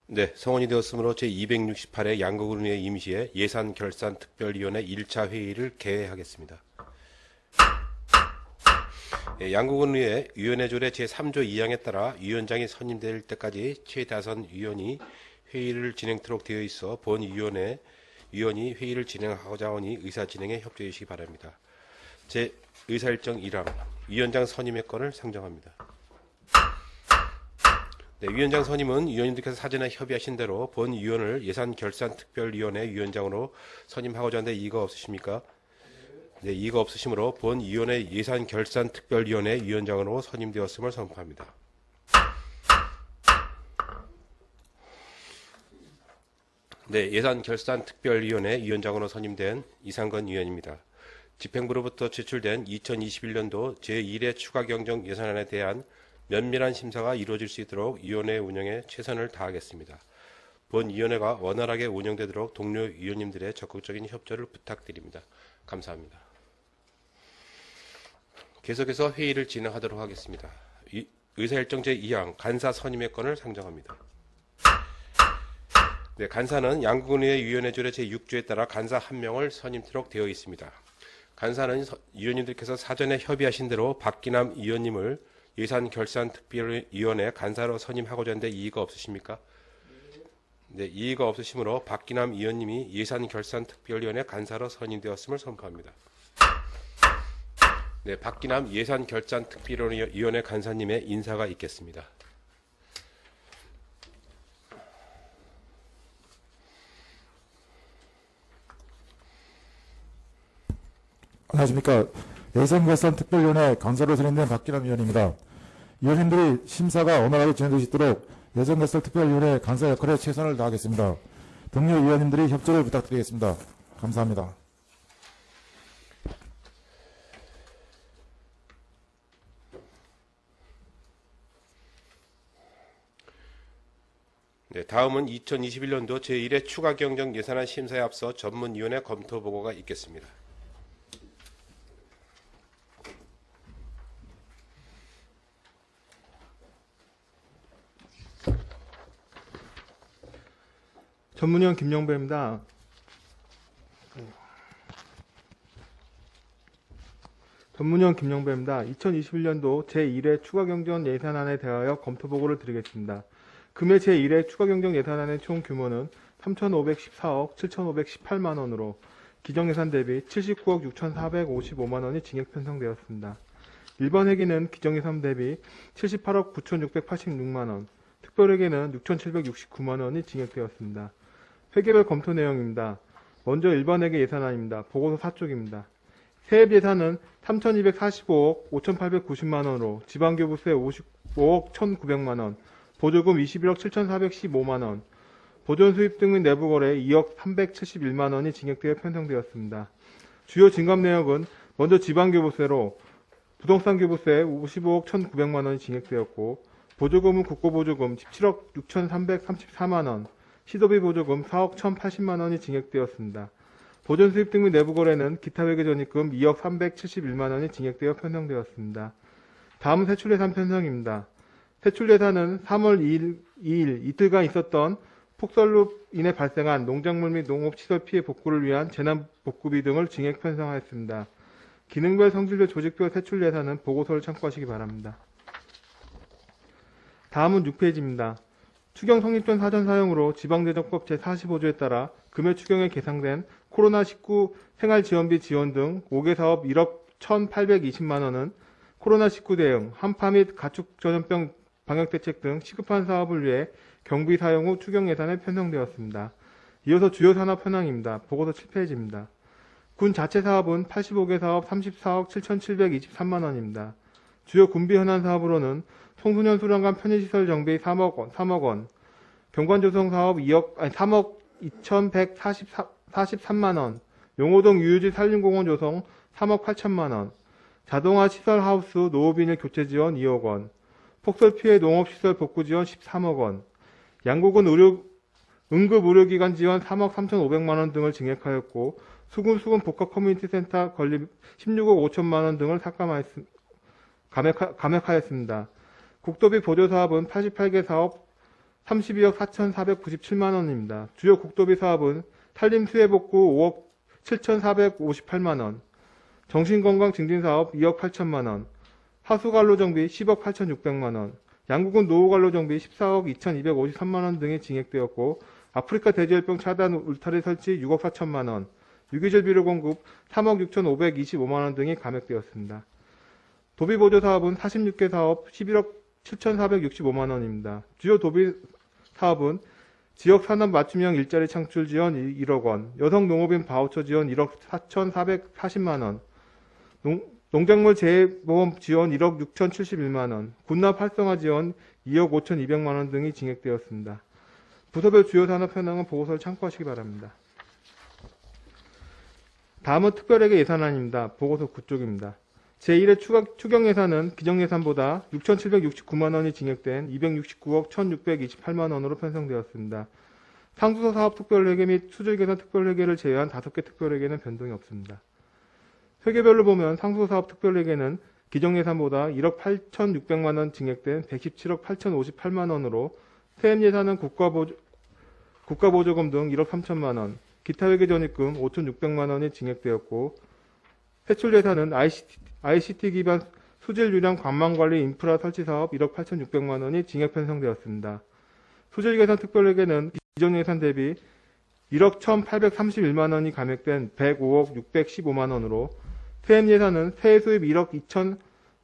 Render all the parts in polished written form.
네, 성원이 되었으므로 제268회 양국은의 임시회 예산결산특별위원회 1차 회의를 개회하겠습니다. 양국은의 위원회 조례 제3조 2항에 따라 위원장이 선임될 때까지 최다선 위원이 회의를 진행토록 되어 있어 본 위원이 회의를 진행하고자 하니 의사 진행에 협조해 주시기 바랍니다. 제 의사일정 1항 위원장 선임의 건을 상정합니다. 네, 위원장 선임은 위원님들께서 사전에 협의하신 대로 본 위원을 예산결산특별위원회 위원장으로 선임하고자 하는데 이의가 없으십니까? 네, 이의가 없으시므로 본 위원회 예산결산특별위원회 위원장으로 선임되었음을 선포합니다. 네, 예산결산특별위원회 위원장으로 선임된 이상건 위원입니다. 집행부로부터 제출된 2021년도 제1회 추가경정 예산안에 대한 면밀한 심사가 이루어질 수 있도록 위원회 운영에 최선을 다하겠습니다. 본 위원회가 원활하게 운영되도록 동료 위원님들의 적극적인 협조를 부탁드립니다. 감사합니다. 계속해서 회의를 진행하도록 하겠습니다. 의사일정 제2항 간사 선임의 건을 상정합니다. 네, 간사는 양국은의 위원회 조례 제6조에 따라 간사 1명을 선임토록 되어 있습니다. 간사는 위원님들께서 사전에 협의하신 대로 박기남 위원님을 예산결산특별위원회 간사로 선임하고자 하는데 이의가 없으십니까? 네, 이의가 없으시므로 박기남 위원님이 예산결산특별위원회 간사로 선임되었음을 선포합니다. 네, 박기남 예산결산특별위원회 간사님의 인사가 있겠습니다. 안녕하십니까. 예산결산특별위원회 간사로 선임된 박기남 위원입니다. 위원님들이 심사가 원활하게 진행될 수 있도록 예산결산특별위원회 간사 역할에 최선을 다하겠습니다. 동료 위원님들이 협조를 부탁드리겠습니다. 감사합니다. 네, 다음은 2021년도 제1회 추가경정 예산안 심사에 앞서 전문위원회 검토 보고가 있겠습니다. 전문위원 김영배입니다. 전문위원 김영배입니다. 2021년도 제1회 추가경정 예산안에 대하여 검토보고를 드리겠습니다. 금해 제1회 추가경정 예산안의 총 규모는 3,514억 7,518만원으로 기정예산 대비 79억 6,455만원이 증액 편성되었습니다. 1번 회계는 기정예산 대비 78억 9,686만원, 특별회계는 6,769만원이 증액되었습니다. 회계별 검토 내용입니다. 먼저 1번 회계 예산안입니다. 보고서 4쪽입니다. 세입 예산은 3,245억 5,890만원으로 지방교부세 55억 1,900만원, 보조금 21억 7,415만원, 보존수입 등 및 내부거래 2억 371만원이 증액되어 편성되었습니다. 주요 증감 내역은 먼저 지방교부세로 부동산 교부세 55억 1,900만원이 증액되었고, 보조금은 국고보조금 17억 6,334만원, 시도비 보조금 4억 1,080만원이 증액되었습니다. 보존수입 등 및 내부거래는 기타회계전입금 2억 371만원이 증액되어 편성되었습니다. 다음은 세출예산 편성입니다. 세출예산은 3월 2일 이틀간 있었던 폭설로 인해 발생한 농작물 및 농업시설 피해 복구를 위한 재난복구비 등을 증액 편성하였습니다. 기능별 성질별 조직별 세출예산은 보고서를 참고하시기 바랍니다. 다음은 6페이지입니다. 추경 성립 전 사전 사용으로 지방재정법 제45조에 따라 금해 추경에 계상된 코로나19 생활지원비 지원 등 5개 사업 1억 1,820만원은 코로나19 대응, 한파 및 가축 전염병 방역대책 등 시급한 사업을 위해 경비 사용 후 추경 예산에 편성되었습니다. 이어서 주요 산업 현황입니다. 보고서 7페이지입니다. 군 자체 사업은 85개 사업 34억 7,723만원입니다. 주요 군비 현안 사업으로는 청소년 수련관 편의시설 정비 3억 원, 경관조성 사업 3억 2,143만원, 용호동 유유지 산림공원 조성 3억 8천만원, 자동화 시설 하우스 노후비닐 교체 지원 2억 원, 폭설 피해 농업시설 복구 지원 13억 원, 양국은 응급의료기관 지원 3억 3,500만원 등을 증액하였고, 수군 복합 커뮤니티 센터 건립 16억 5천만원 등을 감액하였습니다. 국도비 보조사업은 88개 사업 32억 4,497만 원입니다. 주요 국도비 사업은 산림 수해복구 5억 7,458만 원, 정신건강 증진 사업 2억 8천만 원, 하수관로 정비 10억 8,600만 원, 양구군 노후관로 정비 14억 2,253만 원 등이 진행되었고, 아프리카 돼지열병 차단 울타리 설치 6억 4천만 원, 유기질 비료 공급 3억 6,525만 원 등이 감액되었습니다. 도비 보조 사업은 46개 사업 11억 7,465만 원입니다. 주요 도비 사업은 지역 산업 맞춤형 일자리 창출 지원 1억 원, 여성 농업인 바우처 지원 1억 4,440만 원, 농작물 재해보험 지원 1억 6,071만 원, 군납 활성화 지원 2억 5,200만 원 등이 진행되었습니다. 부서별 주요 산업 현황은 보고서를 참고하시기 바랍니다. 다음은 특별회계 예산안입니다. 보고서 9쪽입니다. 제1회 추경 예산은 기정 예산보다 6,769만 원이 증액된 269억 1,628만 원으로 편성되었습니다. 상수서 사업 특별회계 및 수질 계산 특별회계를 제외한 5개 특별회계는 변동이 없습니다. 회계별로 보면 상수서 사업 특별회계는 기정 예산보다 1억 8,600만 원 증액된 117억 8,058만 원으로 세액 예산은 국가보조금 등 1억 3천만 원, 기타 회계 전입금 5,600만 원이 증액되었고, 세출 예산은 ICT 기반 수질 유량 관망관리 인프라 설치 사업 1억 8,600만 원이 증액 편성되었습니다. 수질 계산 특별회계는 기존 예산 대비 1억 1,831만 원이 감액된 105억 615만 원으로, 세액 예산은 세액 수입 1억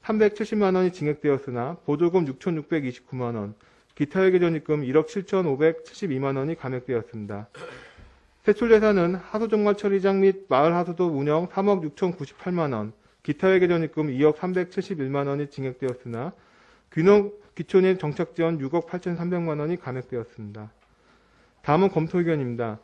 2,370만 원이 증액되었으나 보조금 6,629만 원, 기타 회계 전입금 1억 7,572만 원이 감액되었습니다. 세출 예산은 하수종말 처리장 및 마을 하수도 운영 3억 6,098만 원, 기타 회계 전입금 2억 371만 원이 증액되었으나 기초년 정착 지원 6억 8,300만 원이 감액되었습니다. 다음은 검토 의견입니다.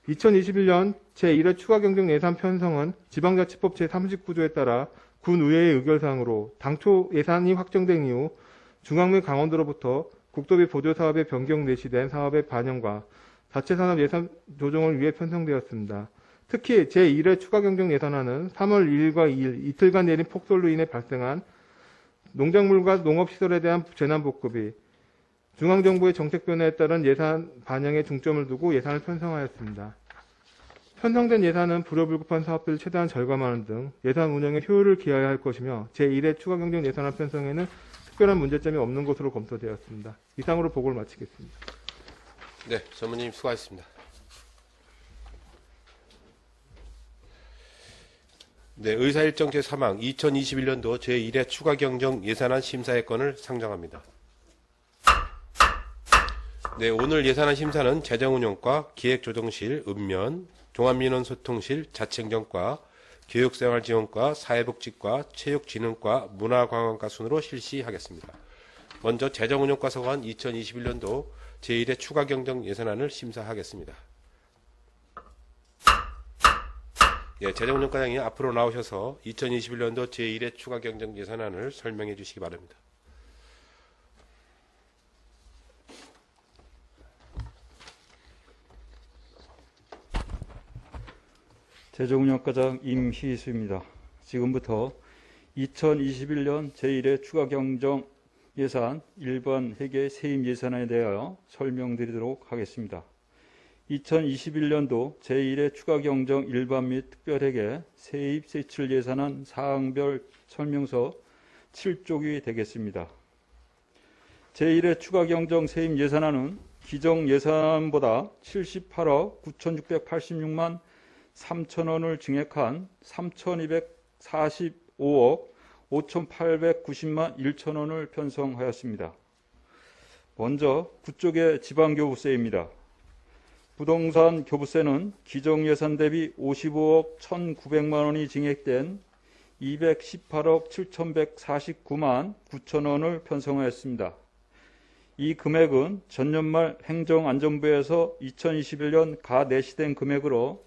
2021년 제1회 추가경정 예산 편성은 지방자치법 제39조에 따라 군의회의 의결사항으로 당초 예산이 확정된 이후 중앙 및 강원도로부터 국도비 보조사업에 변경 내시된 사업의 반영과 자체산업 예산 조정을 위해 편성되었습니다. 특히 제1회 추가경정 예산안은 3월 1일과 2일 이틀간 내린 폭설로 인해 발생한 농작물과 농업시설에 대한 재난복급이 중앙정부의 정책 변화에 따른 예산 반영에 중점을 두고 예산을 편성하였습니다. 편성된 예산은 불효불급한 사업들을 최대한 절감하는 등 예산 운영에 효율을 기하여야 할 것이며 제1회 추가경정 예산안 편성에는 특별한 문제점이 없는 것으로 검토되었습니다. 이상으로 보고를 마치겠습니다. 네, 전무님 수고하셨습니다. 네, 의사일정 제3항 2021년도 제1회 추가경정 예산안 심사의 건을 상정합니다. 네, 오늘 예산안 심사는 재정운용과 기획조정실, 읍면, 종합민원소통실, 자치행정과, 교육생활지원과, 사회복지과, 체육진흥과, 문화관광과 순으로 실시하겠습니다. 먼저 재정운용과 서관 2021년도 제1회 추가경정 예산안을 심사하겠습니다. 예, 재정운용과장이 앞으로 나오셔서 2021년도 제1회 추가경정 예산안을 설명해 주시기 바랍니다. 재정운영과장 임희수입니다. 지금부터 2021년 제1회 추가경정 예산 일반 회계 세임 예산안에 대하여 설명드리도록 하겠습니다. 2021년도 제1회 추가경정 일반 및 특별회계 세입 세출 예산안 사항별 설명서 7쪽이 되겠습니다. 제1회 추가경정 세임 예산안은 기정 예산보다 78억 9,686만 3천원을 증액한 3,245억 5,890만 1천원을 편성하였습니다. 먼저 구쪽의 지방교부세입니다. 부동산 교부세는 기정 예산 대비 55억 1,900만 원이 증액된 218억 7,149만 9천원을 편성하였습니다. 이 금액은 전년말 행정안전부에서 2021년 가 내시된 금액으로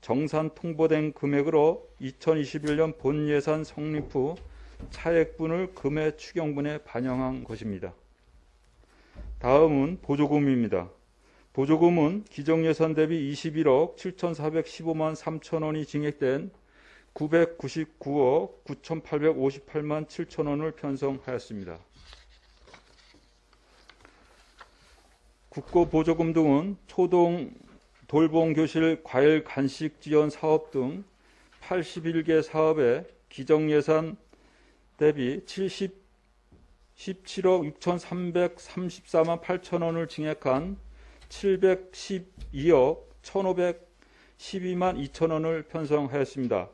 정산 통보된 금액으로 2021년 본예산 성립 후 차액분을 금액 추경분에 반영한 것입니다. 다음은 보조금입니다. 보조금은 기정예산 대비 21억 7,415만 3천원이 증액된 999억 9,858만 7천원을 편성하였습니다. 국고보조금 등은 초동 돌봄교실 과일 간식 지원 사업 등 81개 사업에 기정예산 대비 17억 6,334만 8천 원을 증액한 712억 1,512만 2천 원을 편성하였습니다.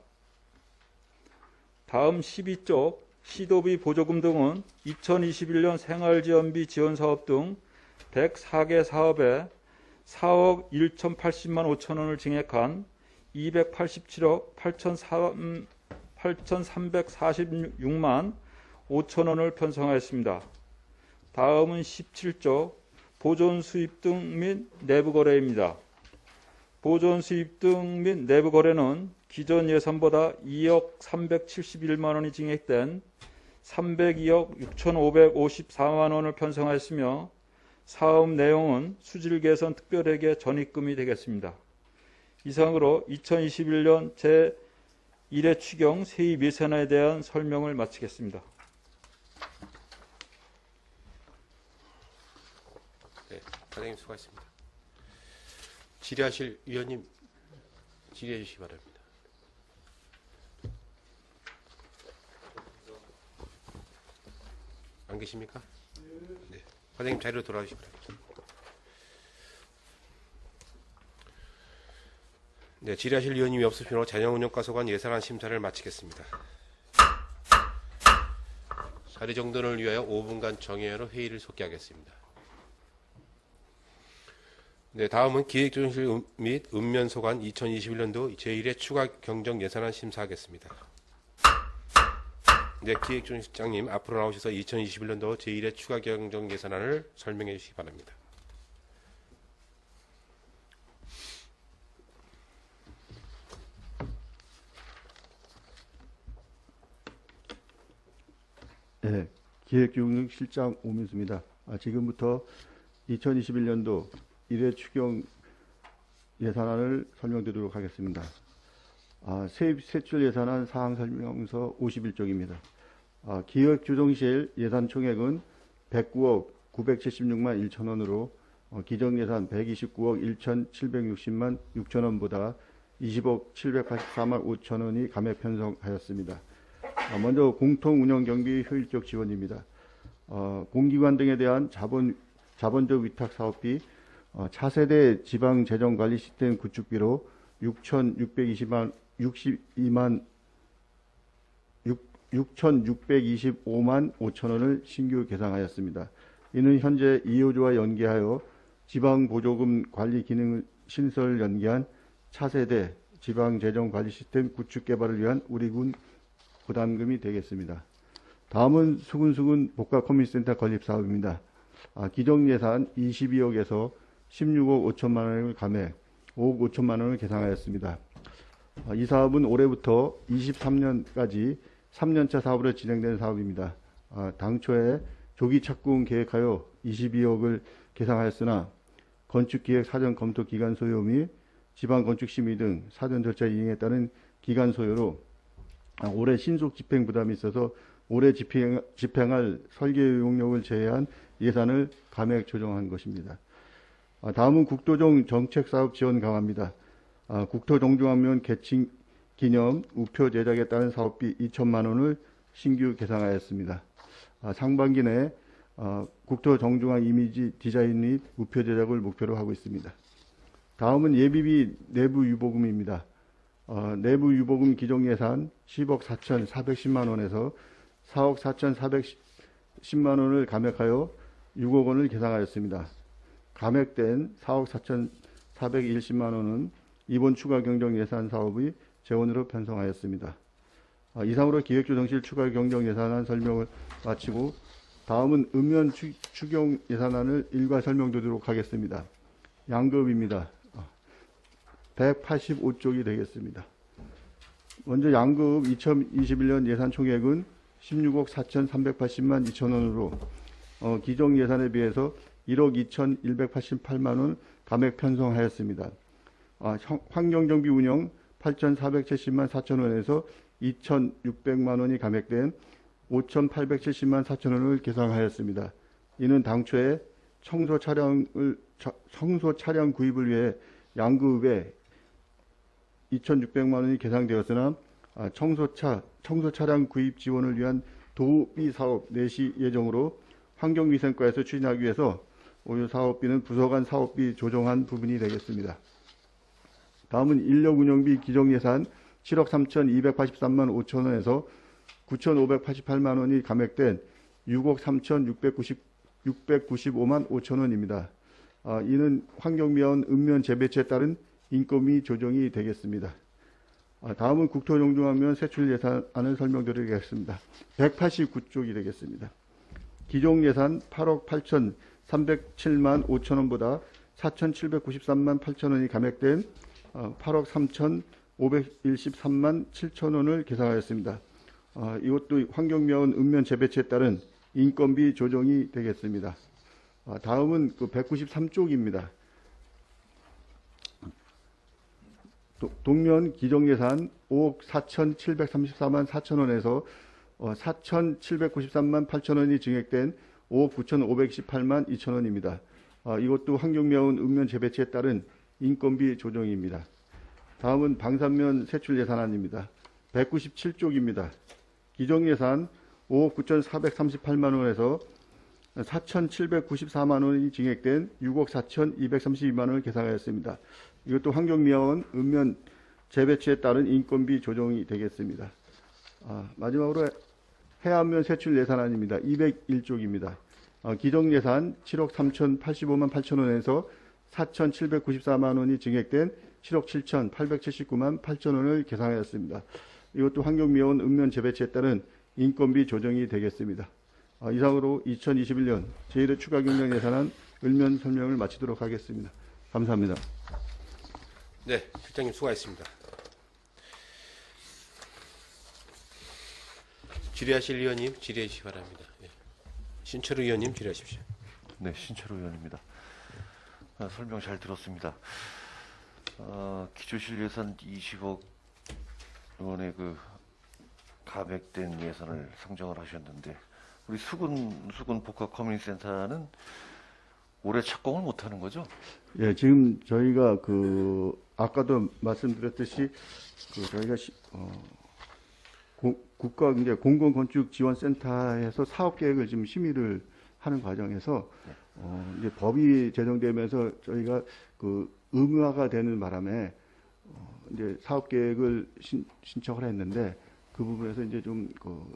다음 12쪽 시도비 보조금 등은 2021년 생활지원비 지원사업 등 104개 사업에 4억 1,080만 5천 원을 증액한 287억 8,346만 5천 원을 편성하였습니다. 다음은 17조 보존 수입 등 및 내부 거래입니다. 보존 수입 등 및 내부 거래는 기존 예산보다 2억 371만 원이 증액된 302억 6,554만 원을 편성하였으며 사업 내용은 수질 개선 특별회계 전입금이 되겠습니다. 이상으로 2021년 제1회 추경 세입 예산에 대한 설명을 마치겠습니다. 네, 과장님 수고하셨습니다. 질의하실 위원님 질의해 주시기 바랍니다. 안 계십니까? 네. 과장님 자리로 돌아오시기 바랍니다. 네, 질의하실 위원님이 없으시므로 자녀운영과소관 예산안 심사를 마치겠습니다. 자리 정돈을 위하여 5분간 정회로 회의를 속기하겠습니다. 네, 다음은 기획조정실 및 읍면소관 2021년도 제1회 추가 경정 예산안 심사하겠습니다. 네, 기획조정실장님 앞으로 나오셔서 2021년도 제1회 추가 경정 예산안을 설명해 주시기 바랍니다. 네, 기획조정실장 오민수입니다. 지금부터 2021년도 1회 추경 예산안을 설명드리도록 하겠습니다. 세입 세출 예산안 사항 설명서 51쪽입니다. 기획조정실 예산 총액은 109억 976만 1천 원으로 기정예산 129억 1,760만 6천 원보다 20억 784만 5천 원이 감액 편성하였습니다. 먼저 공통운영경비 효율적 지원입니다. 공기관 등에 대한 자본적 위탁 사업비, 차세대 지방재정관리 시스템 구축비로 6,625만 5천 원을 신규 계상하였습니다. 이는 현재 2호조와 연계하여 지방보조금 관리 기능 신설 연계한 차세대 지방재정관리 시스템 구축 개발을 위한 우리군 부담금이 되겠습니다. 다음은 수근수근 복합커뮤니티센터 건립 사업입니다. 기정예산 22억에서 16억 5천만 원을 감액 5억 5천만 원을 계상하였습니다. 이 사업은 올해부터 23년까지 3년차 사업으로 진행되는 사업입니다. 당초에 조기 착공 계획하여 22억을 계상하였으나 건축기획 사전 검토 기간 소요 및 지방건축심의 등 사전 절차 이행에 따른 기간 소요로 올해 신속 집행 부담이 있어서 올해 집행할 설계 용역을 제외한 예산을 감액 조정한 것입니다. 다음은 국토종 정책사업 지원 강화입니다. 국토정중앙면 개칭 기념 우표 제작에 따른 사업비 2천만 원을 신규 계상하였습니다. 상반기 내 국토정중앙 이미지 디자인 및 우표 제작을 목표로 하고 있습니다. 다음은 예비비 내부 유보금입니다. 내부 유보금 기정예산 10억 4,410만 원에서 4억 4,410만 원을 감액하여 6억 원을 계상하였습니다. 감액된 4억 4,410만 원은 이번 추가 경정 예산 사업의 재원으로 편성하였습니다. 이상으로 기획조정실 추가 경정 예산안 설명을 마치고 다음은 읍면 추경 예산안을 일괄 설명드리도록 하겠습니다. 양급입니다. 185쪽이 되겠습니다. 먼저 양급 2021년 예산 총액은 16억 4,380만 2천 원으로 기정 예산에 비해서 1억 2,188만 원 감액 편성하였습니다. 환경정비 운영 8,470만 4천 원에서 2,600만 원이 감액된 5,870만 4천 원을 계상하였습니다. 이는 당초에 청소 차량 구입을 위해 양급에 2,600만 원이 계상되었으나 청소 차량 구입 지원을 위한 도비 사업 내시 예정으로 환경위생과에서 추진하기 위해서 오유 사업비는 부서 간 사업비 조정한 부분이 되겠습니다. 다음은 인력 운영비 기정 예산 7억 3,283만 5천 원에서 9,588만 원이 감액된 6억 3,695만 5천 원입니다. 이는 환경미화원 읍면 재배치에 따른 인건비 조정이 되겠습니다. 다음은 국토용중하면 세출 예산안을 설명드리겠습니다. 189쪽이 되겠습니다. 기존 예산 8억 8,307만 5천 원보다 4,793만 8천 원이 감액된 8억 3,513만 7천 원을 계상하였습니다. 이것도 환경미화원 읍면 재배치에 따른 인건비 조정이 되겠습니다. 다음은 그 193쪽입니다. 동면 기정예산 5억 4,734만 4천 원에서 4,793만 8천 원이 증액된 5억 9,518만 2천 원입니다. 이것도 환경미화원 읍면 재배치에 따른 인건비 조정입니다. 다음은 방산면 세출 예산안입니다. 197쪽입니다. 기정예산 5억 9,438만 원에서 4,794만 원이 증액된 6억 4,232만 원을 계상하였습니다. 이것도 환경미화원 읍면 재배치에 따른 인건비 조정이 되겠습니다. 마지막으로 해안면 세출 예산안입니다. 201쪽입니다. 기정예산 7억 3,085만 8천 원에서 4,794만 원이 증액된 7억 7,879만 8천 원을 계상하였습니다. 이것도 환경미화원 읍면 재배치에 따른 인건비 조정이 되겠습니다. 이상으로 2021년 제1회 추가경정 예산안 읍면 설명을 마치도록 하겠습니다. 감사합니다. 네, 실장님 수고하셨습니다. 질의하실 의원님 질의해 주시기 바랍니다. 예. 신철 의원님 질의하십시오. 네, 신철 의원입니다. 설명 잘 들었습니다. 기초실 예산 20억 원의 그 감액된 예산을 상정을 하셨는데 우리 수군 복합 커뮤니티센터는 올해 착공을 못하는 거죠? 예, 지금 저희가 아까도 말씀드렸듯이 저희가 국가 이제 공공건축지원센터에서 사업 계획을 지금 심의를 하는 과정에서 이제 법이 제정되면서 저희가 의무화가 되는 바람에 이제 사업 계획을 신청을 했는데 그 부분에서 이제 좀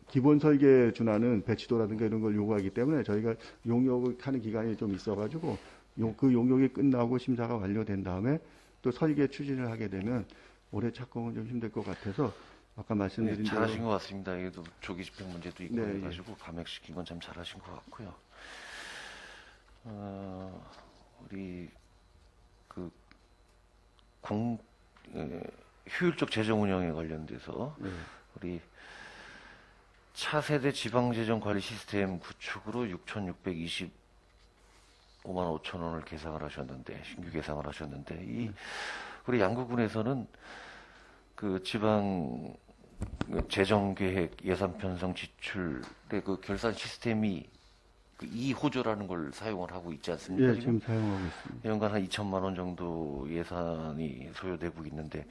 기본 설계에 준하는 배치도라든가 이런 걸 요구하기 때문에 저희가 용역을 하는 기간이 좀 있어가지고 그 용역이 끝나고 심사가 완료된 다음에 또 설계 추진을 하게 되면 올해 착공은 좀 힘들 것 같아서 아까 말씀드린 대로 잘하신 것 같습니다. 이게도 조기 집행 문제도 있고 네, 해가지고 감액시킨 건 참 잘하신 것 같고요. 우리 효율적 재정 운영에 관련돼서 우리 차세대 지방재정 관리 시스템 구축으로 6,625만 5천 원을 계상을 하셨는데 신규 계상을 하셨는데 우리 양구군에서는 그 지방 재정 계획 예산 편성 지출의 그 결산 시스템이 그 2호조라는 걸 사용을 하고 있지 않습니까? 예, 지금 사용하고 있습니다. 연간 한 2천만 원 정도 예산이 소요되고 있는데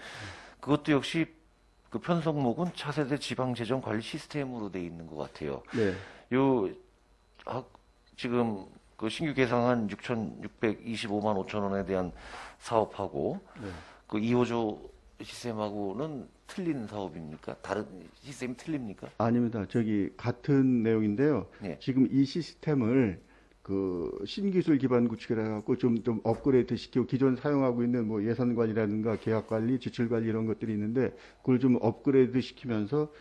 그것도 역시 그 편성목은 차세대 지방재정 관리 시스템으로 돼 있는 것 같아요. 네. 지금 그 신규 계상한 6,625만 5천 원에 대한 사업하고 그 2호조 시스템하고는 틀린 사업입니까? 다른 시스템이 틀립니까? 아닙니다. 같은 내용인데요. 네. 지금 이 시스템을 신기술 기반 구축이라 갖고 좀 업그레이드 시키고 기존 사용하고 있는 뭐 예산 관리라든가 계약 관리, 지출 관리 이런 것들이 있는데 그걸 좀 업그레이드 시키면서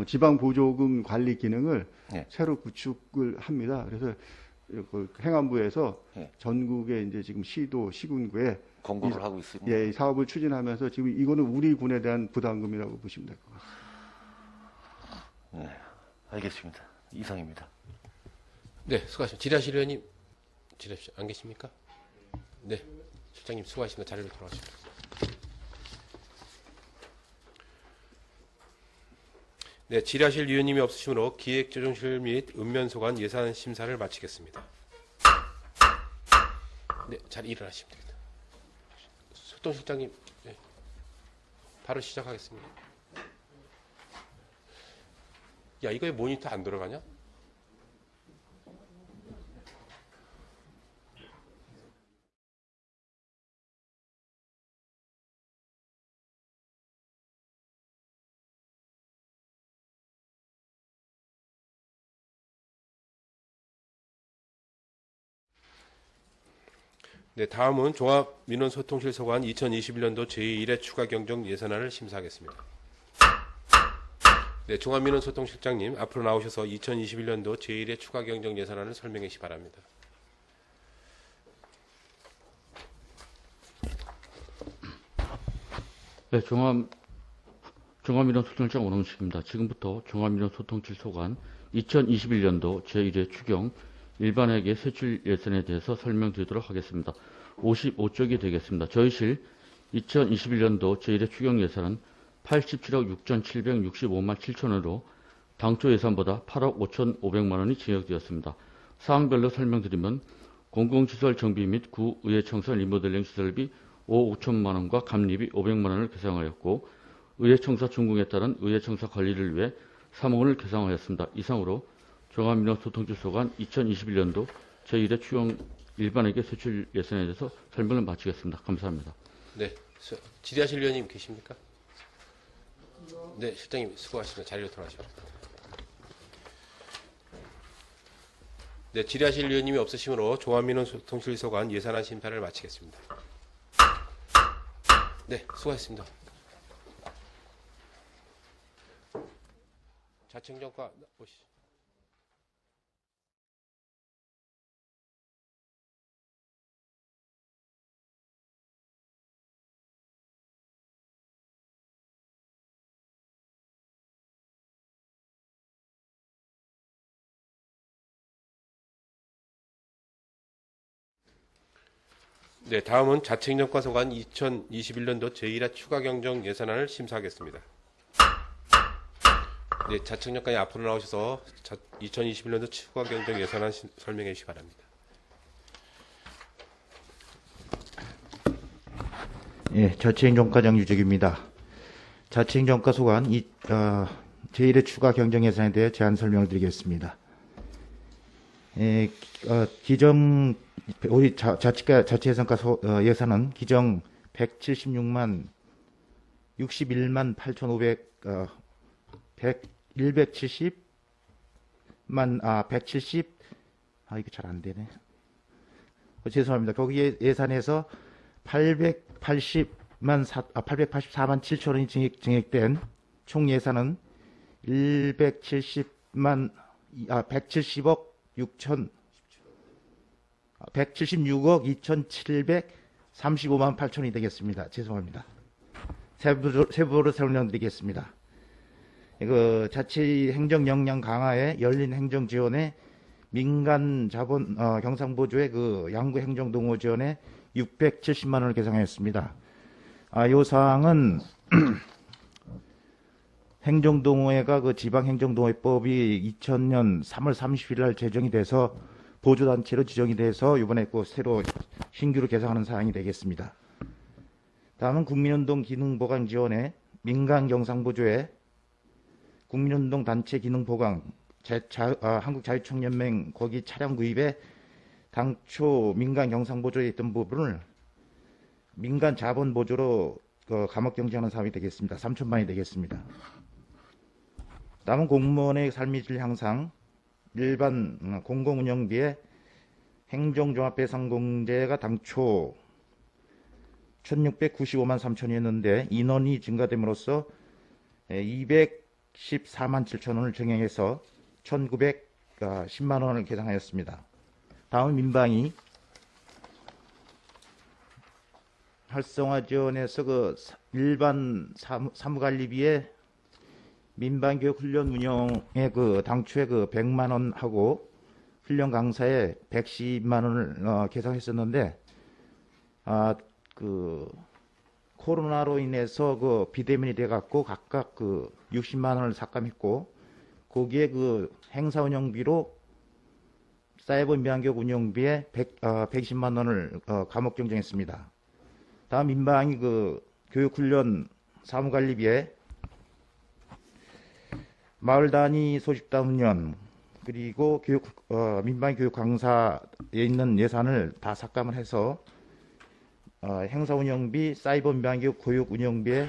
지방 보조금 관리 기능을 네. 새로 구축을 합니다. 그래서 행안부에서 네. 전국의 이제 지금 시도, 시군구에 권고를 하고 있습니다. 예, 이 사업을 추진하면서 지금 이거는 우리 군에 대한 부담금이라고 보시면 될 것 같습니다. 네, 알겠습니다. 이상입니다. 네, 수고하셨습니다. 질의하실 의원님 질의하십시오. 안 계십니까? 네, 실장님 수고하셨습니다. 자리로 돌아가십시오. 네, 질의하실 의원님이 없으시므로 기획조정실 및 읍면소관 예산 심사를 마치겠습니다. 네, 잘 일어나시면 됩니다. 소통실장님, 네, 바로 시작하겠습니다. 야, 이거 왜 모니터 안 돌아가냐? 네, 다음은 종합민원소통실 소관 2021년도 제1회 추가 경정 예산안을 심사하겠습니다. 네, 종합민원소통실장님 앞으로 나오셔서 2021년도 제1회 추가 경정 예산안을 설명해 주시기 바랍니다. 네, 종합민원소통실장 원홍식입니다. 지금부터 종합민원소통실 소관 2021년도 제1회 추경 일반회계 세출 예산에 대해서 설명드리도록 하겠습니다. 55쪽이 되겠습니다. 저희실 2021년도 제1회 추경 예산은 87억 6,765만 7천원으로 당초 예산보다 8억 5,500만 원이 증액되었습니다. 사항별로 설명드리면 공공시설 정비 및 구의회 청소 리모델링 시설비 5억 5천만 원과 감리비 500만 원을 계상하였고 의회 청사 준공에 따른 의회 청사 관리를 위해 3억 원을 계상하였습니다. 이상으로 종합민원소통실 소관 2021년도 제1회 추경 일반회계 세출 예산에 대해서 설명을 마치겠습니다. 감사합니다. 네, 질의하실 위원님 계십니까? 네, 실장님 수고하시면 자리로 돌아가시죠. 네, 질의하실 위원님이 없으시므로 종합민원소통실 소관 예산안 심사를 마치겠습니다. 네, 수고하셨습니다. 자청정과 보시죠. 네, 다음은 자치행정과 소관 2021년도 제1회 추가 경정 예산안을 심사하겠습니다. 네, 자치행정관이 앞으로 나오셔서 2021년도 추가 경정 예산안 설명해 주시기 바랍니다. 예, 자치행정과장 유적입니다. 자치행정과 소관 제1회 추가 경정 예산에 대해 제안 설명을 드리겠습니다. 예, 우리 자치예산과 예산은 기정 171만 8,500 이게 잘 안 되네. 죄송합니다. 거기 예산에서 884만 7천 원이 증액된 총 예산은 176억 2,735만 8천원이 되겠습니다. 죄송합니다. 세부로 설명드리겠습니다. 자치 행정 역량 강화에 열린 행정 지원에 민간 자본 경상보조의 양구 행정 동호 지원에 670만 원을 계상하였습니다. 이 사항은 행정동호회가 지방행정동호회법이 2000년 3월 30일 날 제정이 돼서 보조단체로 지정이 돼서 이번에 새로 신규로 개상하는 사항이 되겠습니다. 다음은 국민운동 기능보강 지원에 민간 경상보조회 국민운동 단체 기능보강 한국자유총연맹 거기 차량 구입에 당초 민간 경상보조에 있던 부분을 민간 자본보조로 감옥 경제하는 사업이 되겠습니다. 3천만 원이 되겠습니다. 다음은 공무원의 삶의 질 향상 일반 공공운영비에 행정종합배상공제가 당초 1,695만 3천이었는데 인원이 증가됨으로써 214만 7천 원을 증액해서 1,910만 원을 계상하였습니다. 다음 민방위 활성화 지원에서 일반 사무관리비에 민방교육 훈련 운영에 당초에 100만 원 하고 훈련 강사에 110만 원을 계상했었는데 코로나로 인해서 비대면이 돼 갖고 각각 60만 원을 삭감했고 거기에 행사 운영비로 사이버 민방교육 운영비에 120만 원을 감옥 경정했습니다. 다음 민방위 교육훈련 사무관리비에 마을 단위 소집단 훈련 그리고 민방위 교육 강사에 있는 예산을 다 삭감을 해서 행사 운영비, 사이버 민방위 교육 운영비에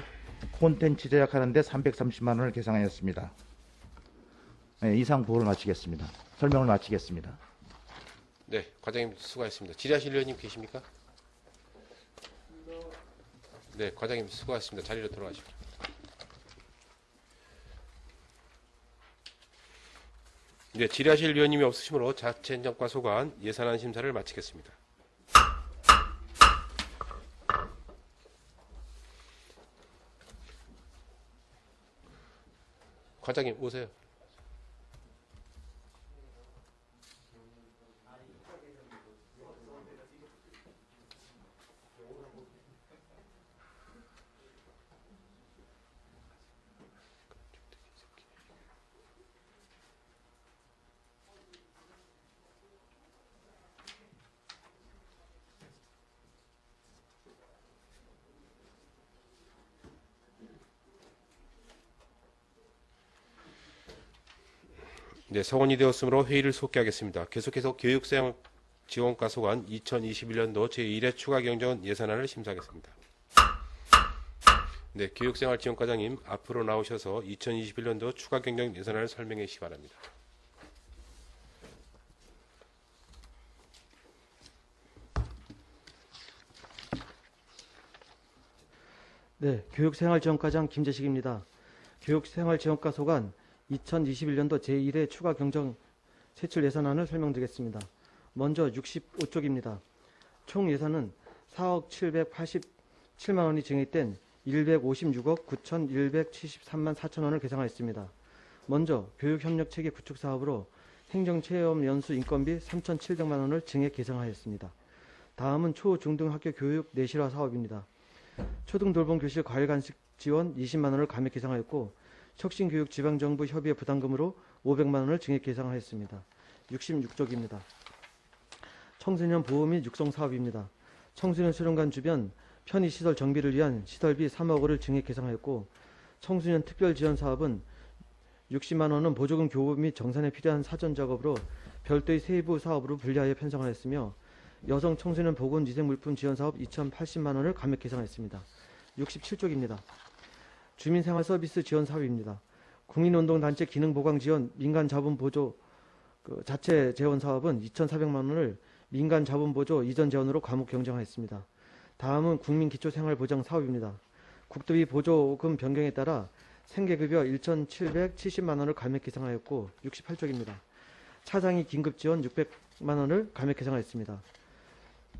콘텐츠 제작하는 데 330만 원을 계상하였습니다. 네, 이상 보고를 마치겠습니다. 설명을 마치겠습니다. 네, 과장님 수고하셨습니다. 질의하실 의원님 계십니까? 네, 과장님 수고하셨습니다. 자리로 돌아가십시오. 네, 질의하실 의원님이 없으시므로 자치행정과 소관 예산안 심사를 마치겠습니다. 과장님 오세요. 네, 성원이 되었으므로 회의를 속기하겠습니다. 계속해서 교육생지원과 소관 2021년도 제1회 추가 경정 예산안을 심사하겠습니다. 네, 교육생활지원과장님 앞으로 나오셔서 2021년도 추가 경정 예산안을 설명해 주시기 바랍니다. 네, 교육생활지원과장 김재식입니다. 교육생활지원과 소관 2021년도 제1회 추가 경정 세출 예산안을 설명드리겠습니다. 먼저 65쪽입니다. 총 예산은 4억 787만 원이 증액된 156억 9,173만 4천 원을 계상하였습니다. 먼저 교육협력체계 구축 사업으로 행정체험 연수 인건비 3,700만 원을 증액 계상하였습니다. 다음은 초, 중등 학교 교육 내실화 사업입니다. 초등 돌봄 교실 과일 간식 지원 20만 원을 감액 계상하였고 혁신교육 지방정부 협의회 부담금으로 500만 원을 증액 계상하였습니다. 66쪽입니다. 청소년 보호 및 육성 사업입니다. 청소년 수련관 주변 편의시설 정비를 위한 시설비 3억 원을 증액 계상하였고 청소년 특별지원 사업은 60만 원은 보조금 교부 및 정산에 필요한 사전 작업으로 별도의 세부 사업으로 분리하여 편성하였으며 여성 청소년 보건위생물품 지원 사업 2,080만 원을 감액 계상하였습니다. 67쪽입니다. 주민생활 서비스 지원 사업입니다. 국민운동단체 기능보강 지원 민간 자본 보조 자체 재원 사업은 2,400만 원을 민간 자본 보조 이전 재원으로 감옥 경정하였습니다. 다음은 국민기초생활보장 사업입니다. 국도비 보조금 변경에 따라 생계급여 1,770만 원을 감액 계상하였고 68쪽입니다. 차장이 긴급 지원 600만 원을 감액 계상하였습니다.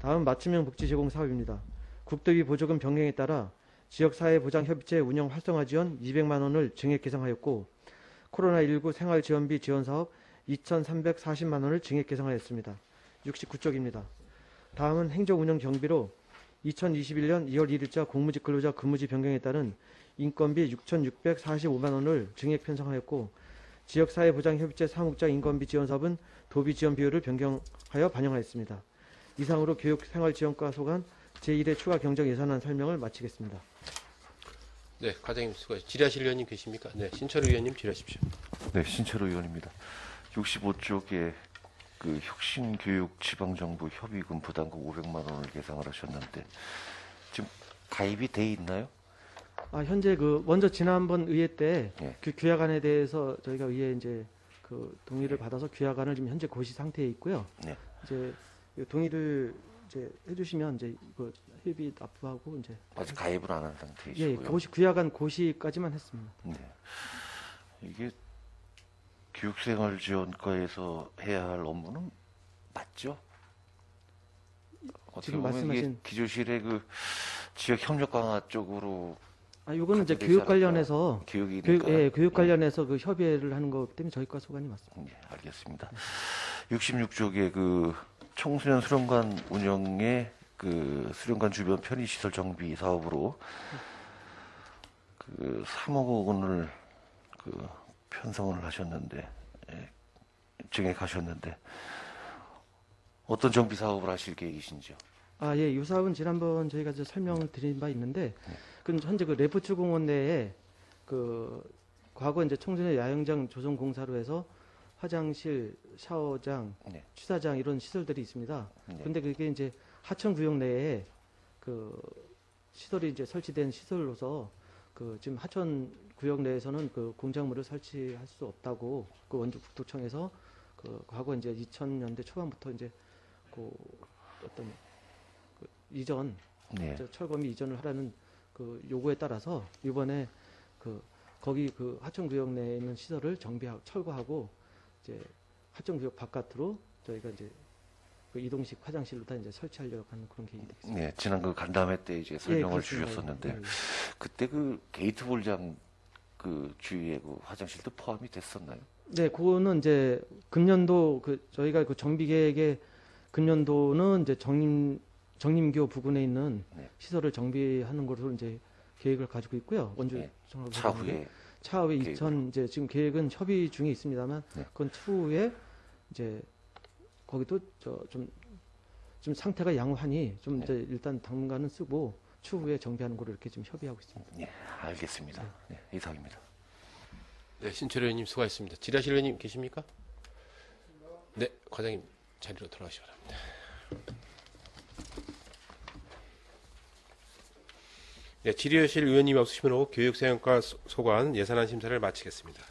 다음 맞춤형 복지 제공 사업입니다. 국도비 보조금 변경에 따라 지역사회보장협의체 운영 활성화 지원 200만 원을 증액 계상하였고 코로나19 생활지원비 지원사업 2,340만 원을 증액 계상하였습니다. 69쪽입니다. 다음은 행정운영 경비로 2021년 2월 1일자 공무직 근로자 근무지 변경에 따른 인건비 6,645만 원을 증액 편성하였고 지역사회보장협의체 사무국장 인건비 지원사업은 도비 지원 비율을 변경하여 반영하였습니다. 이상으로 교육생활지원과 소관 제1회 추가 경정 예산안 설명을 마치겠습니다. 네, 과장님 수고하셨습니다. 질의하실 의원님 계십니까? 네, 신철우 의원님 질의하십시오. 네, 신철우 의원입니다. 65쪽에 그 혁신교육 지방정부 협의금 부담금 500만 원을 계상을 하셨는데 지금 가입이 돼 있나요? 현재 먼저 지난번 의회 때 예. 그 규약안에 대해서 저희가 의회 이제 그 동의를 받아서 규약안을 지금 현재 고시 상태에 있고요. 네. 이제 이 동의를 이제 해주시면 이제 이거 회비 납부하고 이제 아직 가입을 안 한 예, 상태이시고요. 고시 규약안 고시까지만 했습니다. 네. 이게 교육생활지원과에서 해야 할 업무는 맞죠? 어떻게 지금 보면 이게 말씀하신 기조실의 그 지역 협력 강화 쪽으로 요거는 이제 가게 교육 되지 관련해서 교육이니까. 교육 관련해서 그 협의를 하는 것 때문에 저희과 소관이 맞습니다. 네, 알겠습니다. 66쪽에 그 청소년 수련관 운영의 그 수련관 주변 편의시설 정비 사업으로 그 3억 원을 그 편성을 하셨는데, 증액하셨는데 어떤 정비 사업을 하실 계획이신지요? 아, 예, 이 사업은 지난번 저희가 이제 설명을 드린 바 있는데, 그 현재 그 레포츠 공원 내에 그 과거 이제 청소년 야영장 조성 공사로 해서 화장실, 샤워장, 네. 취사장 이런 시설들이 있습니다. 네. 근데 그게 이제 하천 구역 내에 그 시설이 이제 설치된 시설로서 그 지금 하천 구역 내에서는 그 공작물을 설치할 수 없다고 그 원주 국토청에서 그 과거 이제 2000년대 초반부터 이제 그 어떤 그 이전 네. 철거미 이전을 하라는 그 요구에 따라서 이번에 그 거기 그 하천 구역 내에 있는 시설을 정비하고 철거하고 이제 하천 구역 바깥으로 저희가 이제 그 이동식 화장실로 다 이제 설치하려고 하는 그런 계획이 되겠습니다. 네, 지난 그 간담회 때 이제 설명을 그렇습니다. 주셨었는데 예, 예. 그때 그 게이트 볼장 그 주위에 그 화장실도 포함이 됐었나요? 네, 그거는 이제 금년도 그 저희가 그 정비 계획에 금년도는 이제 정림교 부근에 있는 네. 시설을 정비하는 것으로 이제 계획을 가지고 있고요. 원주 네. 종합회관에. 차후에 차후에 이제 지금 계획은 협의 중에 있습니다만 네. 그건 추후에 이제 거기도 좀 상태가 양호하니 좀 네. 이제 일단 당분간은 쓰고 추후에 정비하는 걸로 이렇게 지금 협의하고 있습니다. 네, 알겠습니다. 네, 이상입니다. 네, 신철 의원님 수고하셨습니다. 지라실 의원님 계십니까? 네, 과장님 자리로 돌아가시기 바랍니다. 네, 질의실 의원님이 없으시므로 교육생활과 소관 예산안 심사를 마치겠습니다.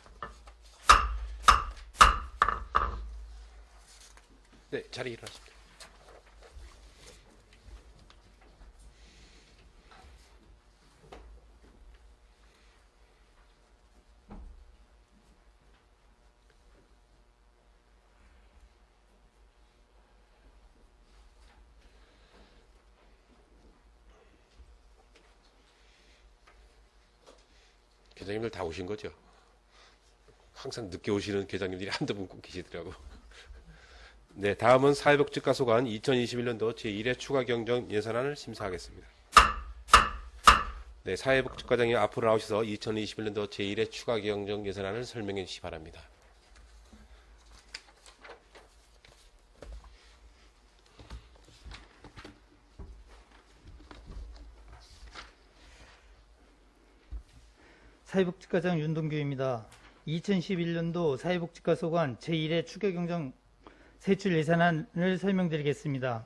네, 자리 일어나십니다. 계장님들 다 오신 거죠? 항상 늦게 오시는 계장님들이 한두 분 꼭 계시더라고. 네, 다음은 사회복지과소관 2021년도 제1회 추가 경정 예산안을 심사하겠습니다. 네, 사회복지과장님 앞으로 나오셔서 2021년도 제1회 추가 경정 예산안을 설명해 주시기 바랍니다. 사회복지과장 윤동규입니다. 2011년도 사회복지과 소관 제1회 추가경정 세출 예산안을 설명드리겠습니다.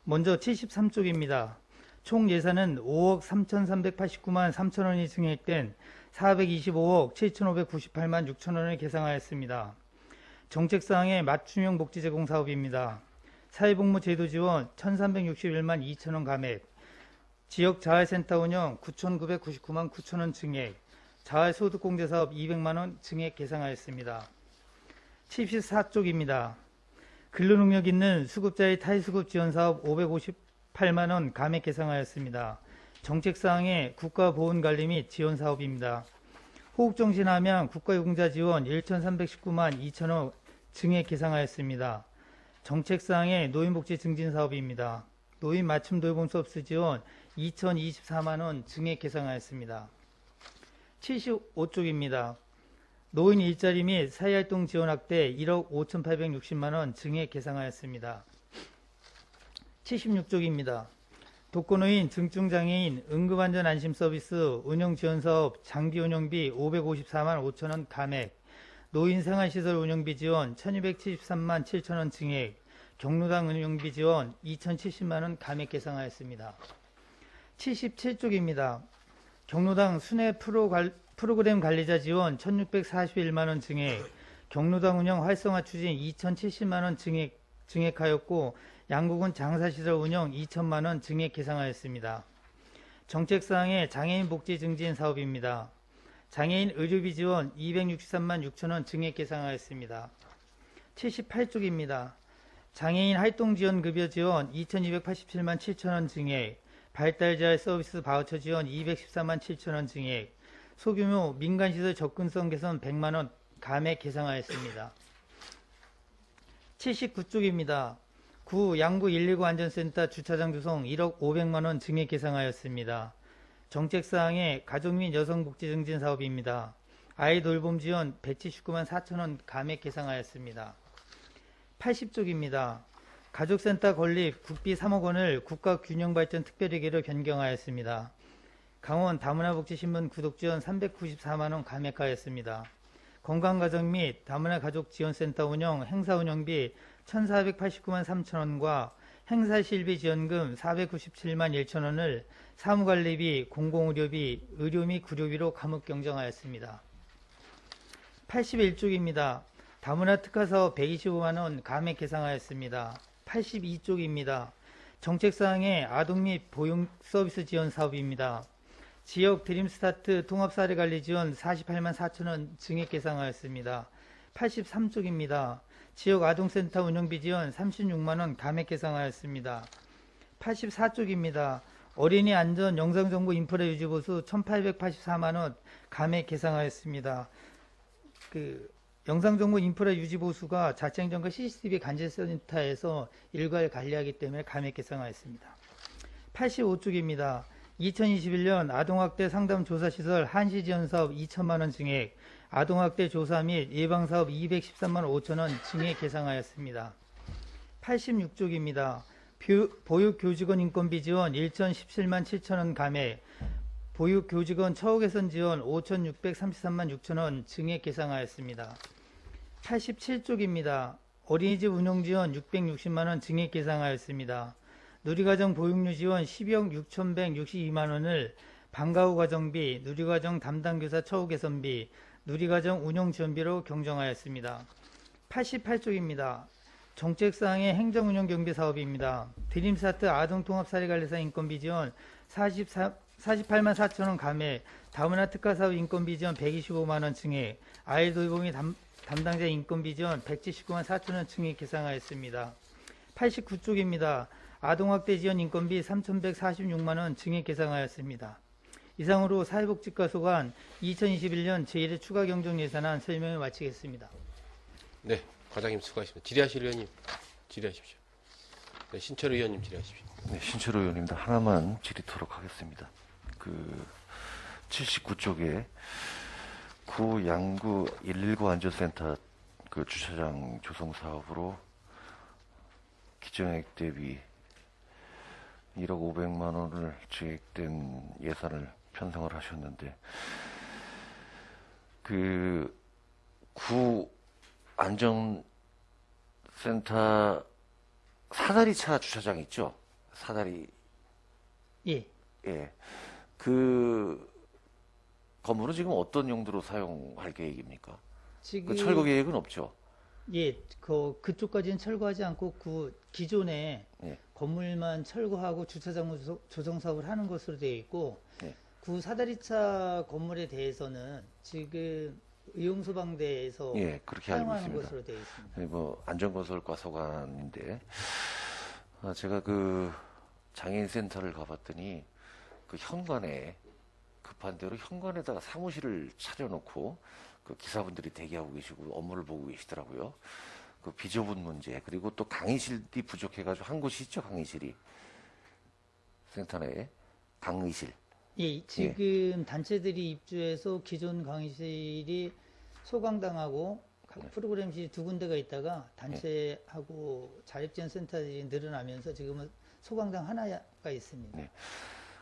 먼저 73쪽입니다. 총 예산은 5억 3,389만 3천원이 증액된 425억 7,598만 6천원을 계상하였습니다. 정책사항의 맞춤형 복지제공 사업입니다. 사회복무 제도 지원 1,361만 2천원 감액, 지역 자활센터 운영 9,999만 9천원 증액, 자활소득공제 사업 200만원 증액 계상하였습니다. 74쪽입니다. 근로능력 있는 수급자의 타이수급 지원 사업 558만원 감액 계상하였습니다. 정책사항의 국가보훈관리 및 지원 사업입니다. 호국정신하면 국가유공자 지원 1,319만 2천원 증액 계상하였습니다. 정책사항의 노인복지 증진 사업입니다. 노인 맞춤 돌봄 서비스 지원 2,024만원 증액 계상하였습니다. 75쪽입니다. 노인 일자리 및 사회활동 지원 확대 1억 5,860만원 증액 계상하였습니다. 76쪽입니다. 독거노인, 중증장애인, 응급안전 안심 서비스 운영 지원 사업 장비 운영비 554만 5천원 감액, 노인 생활시설 운영비 지원 1,273만 7천원 증액, 경로당 운영비 지원 2,070만원 감액 계상하였습니다. 77쪽입니다. 경로당 순회 프로그램 관리자 지원 1,641만원 증액, 경로당 운영 활성화 추진 2,070만원 증액하였고, 양국은 장사시설 운영 2천만원 증액 계상하였습니다. 정책사항의 장애인 복지 증진 사업입니다. 장애인 의료비 지원 263만 6천원 증액 계상하였습니다. 78쪽입니다. 장애인 활동지원급여 지원 2,287만 7천원 증액, 발달재활 서비스 바우처 지원 214만 7천원 증액, 소규모 민간시설 접근성 개선 100만원 감액 계상하였습니다. 79쪽입니다. 구 양구 119 안전센터 주차장 조성 1억 500만원 증액 계상하였습니다. 정책사항의 가족 및 여성복지 증진 사업입니다. 아이 돌봄 지원 179만 4천원 감액 계상하였습니다. 80쪽입니다. 가족센터 건립 국비 3억 원을 국가균형발전 특별회계로 변경하였습니다. 강원 다문화복지신문 구독지원 394만 원 감액하였습니다. 건강가정 및 다문화 가족지원센터 운영 행사 운영비 1,489만 3천 원과 행사실비 지원금 497만 1천 원을 사무관리비, 공공의료비, 의료 및 구료비로 감액 경정하였습니다. 81쪽입니다. 다문화 특화사업 125만 원 감액 계상하였습니다. 82쪽입니다. 정책사항의 아동 및 보육 서비스 지원 사업입니다. 지역 드림스타트 통합사례관리 지원 48만 4천 원 증액 계상하였습니다. 83쪽입니다. 지역 아동센터 운영비 지원 36만 원 감액 계상하였습니다. 84쪽입니다. 어린이 안전 영상정보 인프라 유지 보수 1,884만 원 감액 계상하였습니다. 영상정보 인프라 유지 보수가 자치행정과 CCTV 간제센터에서 일괄 관리하기 때문에 감액 계상하였습니다. 85쪽입니다. 2021년 아동학대 상담 조사시설 한시지원사업 2천만 원 증액, 아동학대 조사 및 예방사업 213만 5천 원 증액 계상하였습니다. 86쪽입니다. 보육교직원 인건비 지원 1,017만 7천 원 감액, 보육교직원 처우 개선 지원 5,633만 6천 원 증액 계상하였습니다. 87쪽입니다. 어린이집 운영 지원 660만 원 증액 계상하였습니다. 누리과정 보육료 지원 12억 6,162만 원을 방과후 과정비, 누리과정 담당교사 처우 개선비, 누리과정 운영 지원비로 경정하였습니다. 88쪽입니다. 정책사항의 행정운영 경비 사업입니다. 드림스타트 아동통합사례관리사 인건비 지원 48만 4천 원 감액, 다문화 특화사업 인건비 지원 125만 원 증액, 아이돌보험이 담당자 인건비 지원 179만 4천 원 증액 계상하였습니다. 89쪽입니다. 아동학대 지원 인건비 3,146만 원 증액 계상하였습니다. 이상으로 사회복지과 소관 2021년 제1회 추가 경정 예산안 설명을 마치겠습니다. 네, 과장님 수고하셨습니다. 질의하실 의원님 질의하십시오. 네, 신철 의원님 질의하십시오. 네, 신철 의원입니다. 하나만 질의토록 하겠습니다. 79쪽에 구 양구 119 안전센터 주차장 조성 사업으로 기정액 대비 1억 500만 원을 증액된 예산을 편성을 하셨는데 구 안전센터 사다리차 주차장 있죠? 사다리. 예. 예. 건물은 지금 어떤 용도로 사용할 계획입니까? 지금 철거 계획은 없죠? 예, 그쪽까지는 철거하지 않고 기존에 예. 건물만 철거하고 주차장 조성 사업을 하는 것으로 되어 있고 예. 사다리차 건물에 대해서는 지금 의용소방대에서 예, 그렇게 알고 사용하는 있습니다. 것으로 되어 있습니다. 안전건설과 소관인데 제가 장애인센터를 가봤더니 현관에 급한 대로 현관에다가 사무실을 차려놓고 기사분들이 대기하고 계시고 업무를 보고 계시더라고요. 비좁은 문제, 그리고 또 강의실이 부족해가지고 한 곳이 있죠, 강의실이. 센터 내에 강의실. 예, 지금 단체들이 입주해서 기존 강의실이 소강당하고 프로그램실이 두 군데가 있다가 단체하고 자립지원센터들이 늘어나면서 지금은 소강당 하나가 있습니다. 네.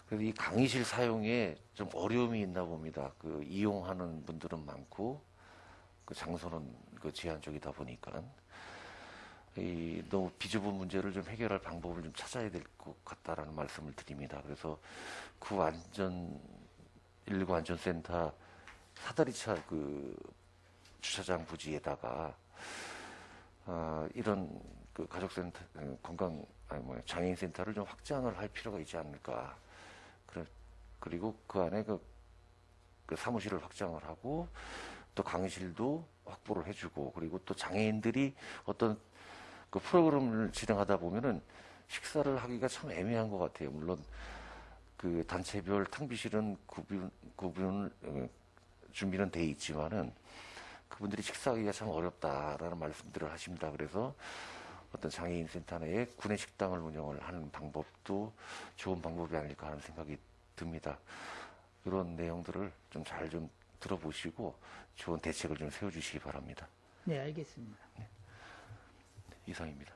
그래서 이 강의실 사용에 좀 어려움이 있나 봅니다. 이용하는 분들은 많고 장소는 제한적이다 보니까 너무 비좁은 문제를 좀 해결할 방법을 좀 찾아야 될 것 같다라는 말씀을 드립니다. 그래서 일구 안전센터 사다리차 주차장 부지에다가 이런 가족센터 장애인센터를 좀 확장을 할 필요가 있지 않을까. 그리고 그 안에 사무실을 확장을 하고 또 강의실도 확보를 해주고, 그리고 또 장애인들이 어떤 프로그램을 진행하다 보면은 식사를 하기가 참 애매한 것 같아요. 물론 단체별 탕비실은 구분 준비는 돼 있지만은 그분들이 식사하기가 참 어렵다라는 말씀들을 하십니다. 그래서 어떤 장애인 센터 내에 구내 식당을 운영을 하는 방법도 좋은 방법이 아닐까 하는 생각이 듭니다. 이런 내용들을 좀 잘 좀 들어보시고 좋은 대책을 좀 세워주시기 바랍니다. 네, 알겠습니다. 이상입니다.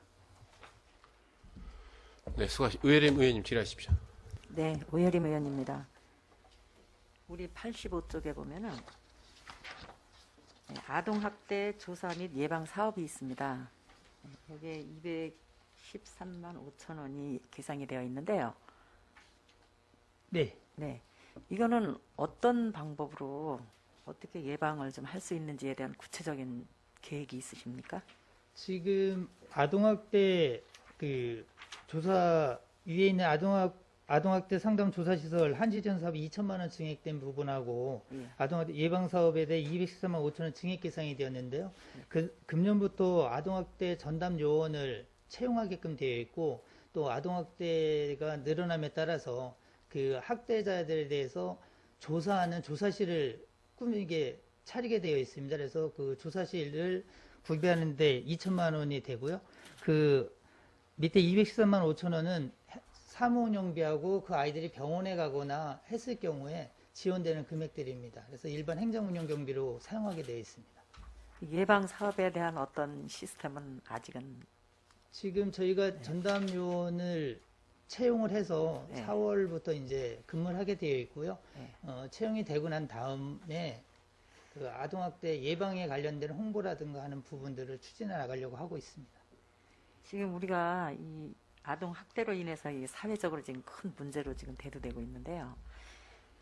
네, 수고하십니다. 의예림 의원님 질의하십시오. 네, 오혜림 의원입니다. 우리 85쪽에 보면은 아동학대 조사 및 예방 사업이 있습니다. 여기에 213만 5천 원이 계상이 되어 있는데요. 네. 네, 이거는 어떤 방법으로 어떻게 예방을 좀 할 수 있는지에 대한 구체적인 계획이 있으십니까? 지금 아동학대 그 조사 위에 있는 아동학대 상담 조사 시설 한시전 사업이 2천만 원 증액된 부분하고 예. 아동학대 예방 사업에 대해 213만 5천 원 증액 계상이 되었는데요. 금년부터 아동학대 전담 요원을 채용하게끔 되어 있고 또 아동학대가 늘어남에 따라서 그 학대자들에 대해서 조사하는 조사실을 꾸미게 차리게 되어 있습니다. 그래서 그 조사실을 구비하는데 2천만 원이 되고요. 그 밑에 213만 5천 원은 사무 운영비하고 그 아이들이 병원에 가거나 했을 경우에 지원되는 금액들입니다. 그래서 일반 행정 운영 경비로 사용하게 되어 있습니다. 예방 사업에 대한 어떤 시스템은 아직은 지금 저희가 전담 요원을 채용을 해서 네. 4월부터 이제 근무를 하게 되어 있고요. 네. 채용이 되고 난 다음에 그 아동학대 예방에 관련된 홍보라든가 하는 부분들을 추진해 나가려고 하고 있습니다. 지금 우리가 이 아동 학대로 인해서 이 사회적으로 지금 큰 문제로 지금 대두되고 있는데요.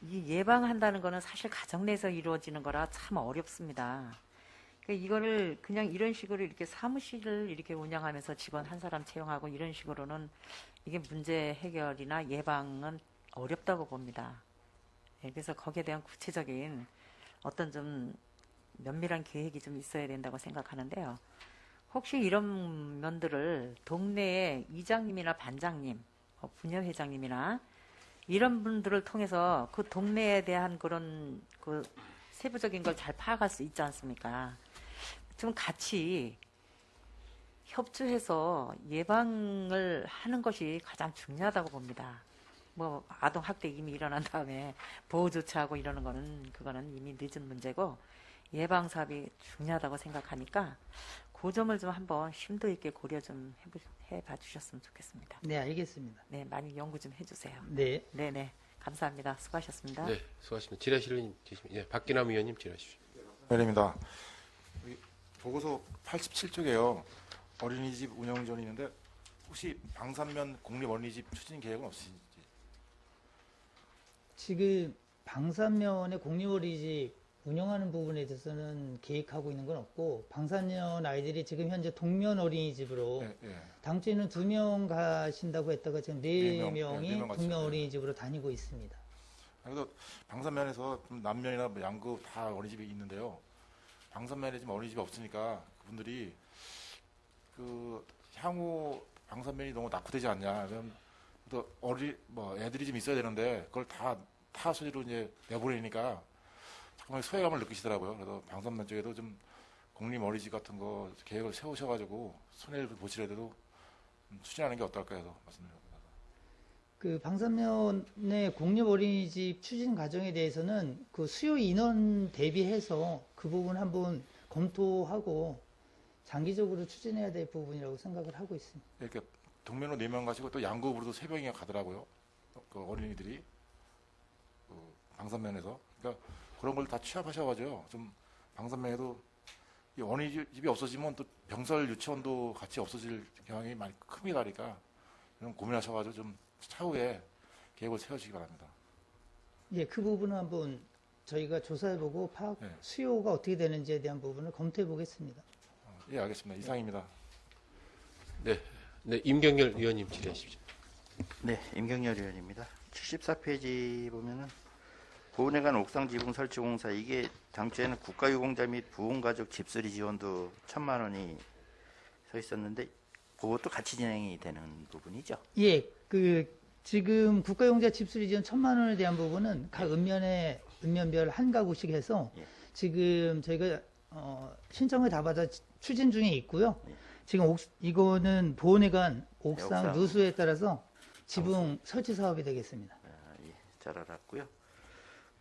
이 예방한다는 거는 사실 가정 내에서 이루어지는 거라 참 어렵습니다. 그러니까 이거를 그냥 이런 식으로 이렇게 사무실을 이렇게 운영하면서 직원 한 사람 채용하고 이런 식으로는 이게 문제 해결이나 예방은 어렵다고 봅니다. 예, 그래서 거기에 대한 구체적인 어떤 좀 면밀한 계획이 좀 있어야 된다고 생각하는데요. 혹시 이런 면들을 동네의 이장님이나 반장님, 부녀회장님이나 이런 분들을 통해서 그 동네에 대한 그런 그 세부적인 걸 잘 파악할 수 있지 않습니까? 좀 같이 협조해서 예방을 하는 것이 가장 중요하다고 봅니다. 뭐 아동 학대 이미 일어난 다음에 보호 조치하고 이러는 거는 그거는 이미 늦은 문제고 예방 사업이 중요하다고 생각하니까 그 점을 좀 한번 심도 있게 고려 좀 해봐 주셨으면 좋겠습니다. 네, 알겠습니다. 네, 많이 연구 좀 해주세요. 네. 네, 감사합니다. 수고하셨습니다. 네, 수고하십니다. 질의하실 의원님 계십니다. 네, 박기남 의원님 질의하십시오. 의원입니다. 보고서 87쪽에요. 어린이집 운영 지원이 있는데 혹시 방산면 공립 어린이집 추진 계획은 없으신지? 지금 방산면의 공립어린이집 운영하는 부분에 대해서는 계획하고 있는 건 없고 방산면 아이들이 지금 현재 동면 어린이집으로 당초에는 2명 가신다고 했다가 지금 4명이 동면 어린이집으로 다니고 있습니다. 그래서 방산면에서 남면이나 뭐 양구 다 어린이집이 있는데요. 방산면에 지금 어린이집이 없으니까 그분들이 그 향후 방산면이 너무 낙후되지 않냐. 그럼 또 애들이 좀 있어야 되는데 그걸 다 소지로 이제 내보내니까 정말 소외감을 느끼시더라고요. 그래서 방산면 쪽에도 좀 공립 어린이집 같은 거 계획을 세우셔가지고 손해를 보시더라도 추진하는 게 어떨까 해서 말씀드립니다. 그 방산면의 공립 어린이집 추진 과정에 대해서는 그 수요 인원 대비해서 그 부분 한번 검토하고 장기적으로 추진해야 될 부분이라고 생각을 하고 있습니다. 이렇게 동면으로 4명 가시고 또 양구으로도 3명이 가더라고요. 그 어린이들이 그 방산면에서. 그러니까 그런 걸 다 취합하셔가지고 좀 방산면에도 이 어린이집이 없어지면 또 병설 유치원도 같이 없어질 경향이 많이 큽니다. 그러니까 이런 고민하셔가지고 좀 차후에 계획을 세우시기 바랍니다. 예, 그 부분은 한번 저희가 조사해보고 수요가 어떻게 되는지에 대한 부분을 검토해 보겠습니다. 예, 알겠습니다. 이상입니다. 네, 임경열 의원님 질의하십시오. 네, 임경열 의원입니다. 74페이지 보면은 보훈회관 옥상 지붕 설치 공사 이게 당초에는 국가유공자 및 부흥가족 집수리 지원도 1,000만 원이 서 있었는데 그것도 같이 진행이 되는 부분이죠. 예, 지금 국가용자 집수리 지원 1,000만 원에 대한 부분은 각 읍면별 한 가구씩 해서 지금 저희가 신청을 다 받아 추진 중에 있고요. 지금 이거는 보훈회관 옥상 누수에 따라서 지붕 설치 사업이 되겠습니다. 예, 잘 알았고요.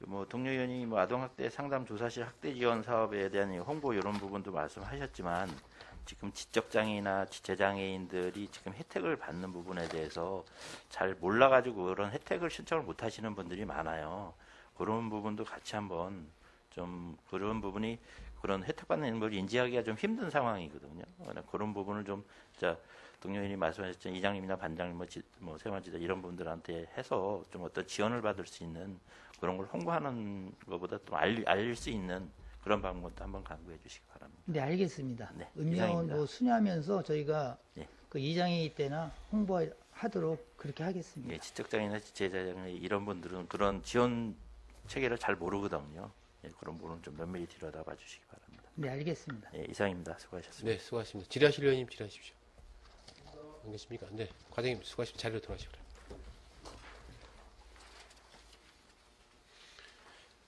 뭐 동료 의원이 뭐 아동학대 상담 조사실 학대 지원 사업에 대한 홍보 이런 부분도 말씀하셨지만 지금 지적장애나 지체장애인들이 지금 혜택을 받는 부분에 대해서 잘 몰라가지고 그런 혜택을 신청을 못 하시는 분들이 많아요. 그런 부분도 같이 한번 좀 그런 부분이 그런 혜택 받는 걸 인지하기가 좀 힘든 상황이거든요. 그런 부분을 좀 자 동료 의원이 말씀하셨던 이장님이나 반장님 뭐 세관지도 이런 분들한테 해서 좀 어떤 지원을 받을 수 있는 그런 걸 홍보하는 것보다 또 알릴 수 있는 그런 방법도 한번 강구해 주시기 바랍니다. 네, 알겠습니다. 네, 음료 이상입니다. 뭐 수료하면서 저희가 네. 그 이장회의 때나 홍보하도록 그렇게 하겠습니다. 예, 지적장애나 지체장애 이런 분들은 그런 지원 체계를 잘 모르거든요. 예, 그런 부분은 좀 면밀히 들여다봐 주시기 바랍니다. 네, 알겠습니다. 예, 이상입니다. 수고하셨습니다. 네, 수고하셨습니다. 질의하실 의원님 질의하십시오. 안 계십니까? 네, 과장님 수고하십니다. 자리로 돌아가시기 바랍니다.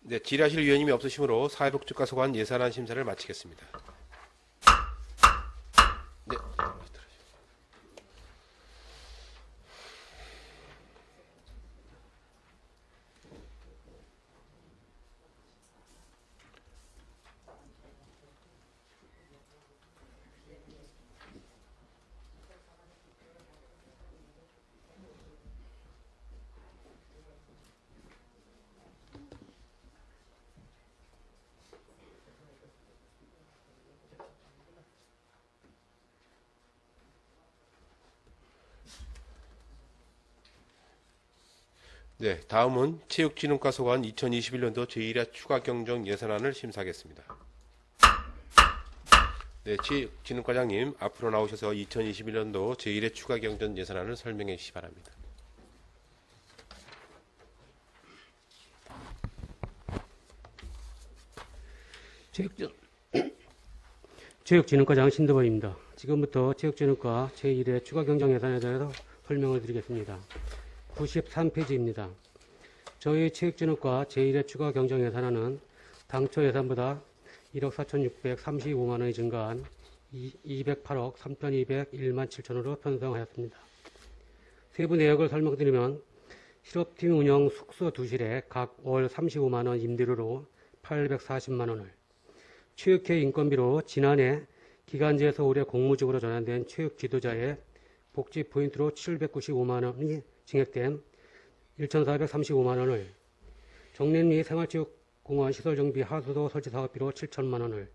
네, 질의하실 의원님이 없으시므로 사회복지과 소관 예산안 심사를 마치겠습니다. 네. 네, 다음은 체육진흥과 소관 2021년도 제1회 추가 경정 예산안을 심사하겠습니다. 네, 체육진흥과장님 앞으로 나오셔서 2021년도 제1회 추가 경정 예산안을 설명해 주시기 바랍니다. 체육진흥과장 신도범입니다. 지금부터 체육진흥과 제1회 추가 경정 예산에 대해서 설명을 드리겠습니다. 93페이지입니다. 저희 체육진흥과 제1회 추가 경정 예산안은 당초 예산보다 1억 4,635만 원이 증가한 208억 3,201만 7천원으로 편성하였습니다. 세부 내역을 설명드리면 실업팀 운영 숙소 2실에 각 월 35만 원 임대료로 840만 원을, 체육회 인건비로 지난해 기간제에서 올해 공무직으로 전환된 체육 지도자의 복지 포인트로 795만 원이 증액된 1,435만 원을, 정린리 생활체육공원 시설정비 하수도 설치 사업비로 7천만 원을,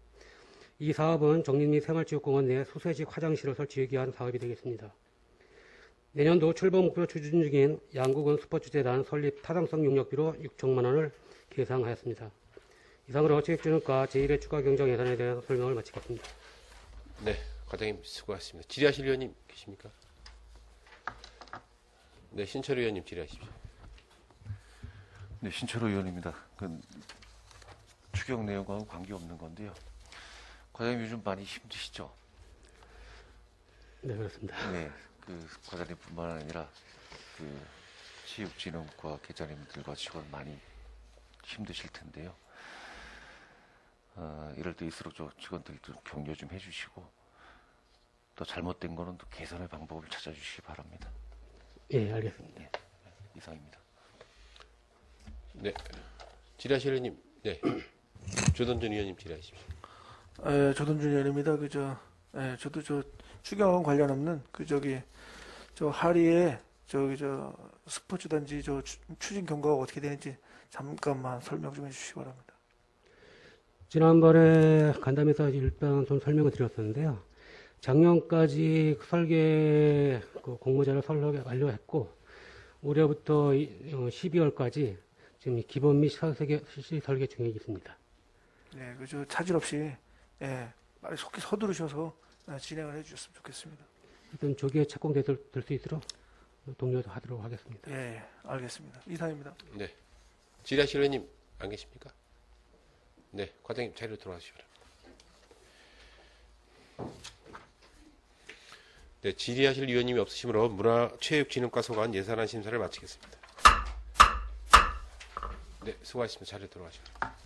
이 사업은 정린리 생활체육공원 내 수세식 화장실을 설치하기 위한 사업이 되겠습니다. 내년도 출범 목표로 추진 중인 양구군 스포츠재단 설립 타당성 용역비로 6천만 원을 계상하였습니다. 이상으로 체육진흥과 제1회 추가 경정 예산에 대해서 설명을 마치겠습니다. 네, 과장님 수고하셨습니다. 질의하실 의원님 계십니까? 네, 신철 의원님 질의하십시오. 네, 신철호 의원입니다. 추경 내용과는 관계없는 건데요. 과장님 요즘 많이 힘드시죠? 네, 그렇습니다. 네, 과장님뿐만 아니라 체육진흥과 계장님들과 직원 많이 힘드실 텐데요. 이럴 때일수록 직원들도 격려 좀 해주시고 또 잘못된 거는 또 개선의 방법을 찾아주시기 바랍니다. 예, 알겠습니다. 네, 이상입니다. 네, 질의하실 의원님, 네, 조던준 의원님 질의하십시오. 조던준 의원입니다. 저도 추경 관련 없는 하리에 스포츠 단지 추진 경과가 어떻게 되는지 잠깐만 설명 좀 해주시기 바랍니다. 지난번에 간담회에서 일단 좀 설명을 드렸었는데요. 작년까지 설계 공모자를 완료했고 올해부터 12월까지 지금 기본 및 실시 설계 중에 있습니다. 네, 차질 없이 빨리 속히 서두르셔서 진행을 해주셨으면 좋겠습니다. 일단 조기에 착공될 수 있도록 독려도 하도록 하겠습니다. 예, 알겠습니다. 이상입니다. 네, 질의하실 의원님 안 계십니까? 네, 과장님 자리로 돌아가시기 바랍니다. 네, 질의하실 의원님이 없으시므로 문화체육진흥과 소관 예산안 심사를 마치겠습니다. 네, 수고하셨습니다. 자리로 돌아가시기 바랍니다.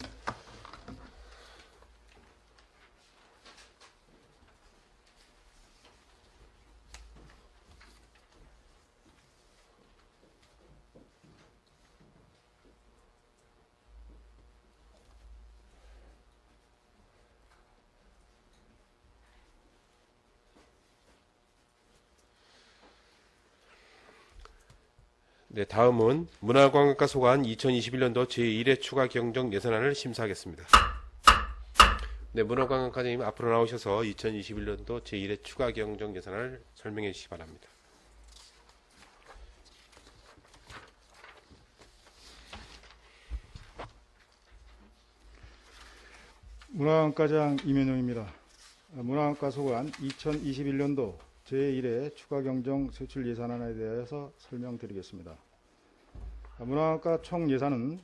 네, 다음은 문화관광과 소관 2021년도 제1회 추가 경정 예산안을 심사하겠습니다. 네, 문화관광과장님 앞으로 나오셔서 2021년도 제1회 추가 경정 예산안을 설명해 주시기 바랍니다. 문화관과장 이면용입니다. 문화관과 소관 2021년도 제1회 추가 경정 세출 예산안에 대해서 설명드리겠습니다. 문화관과 총 예산은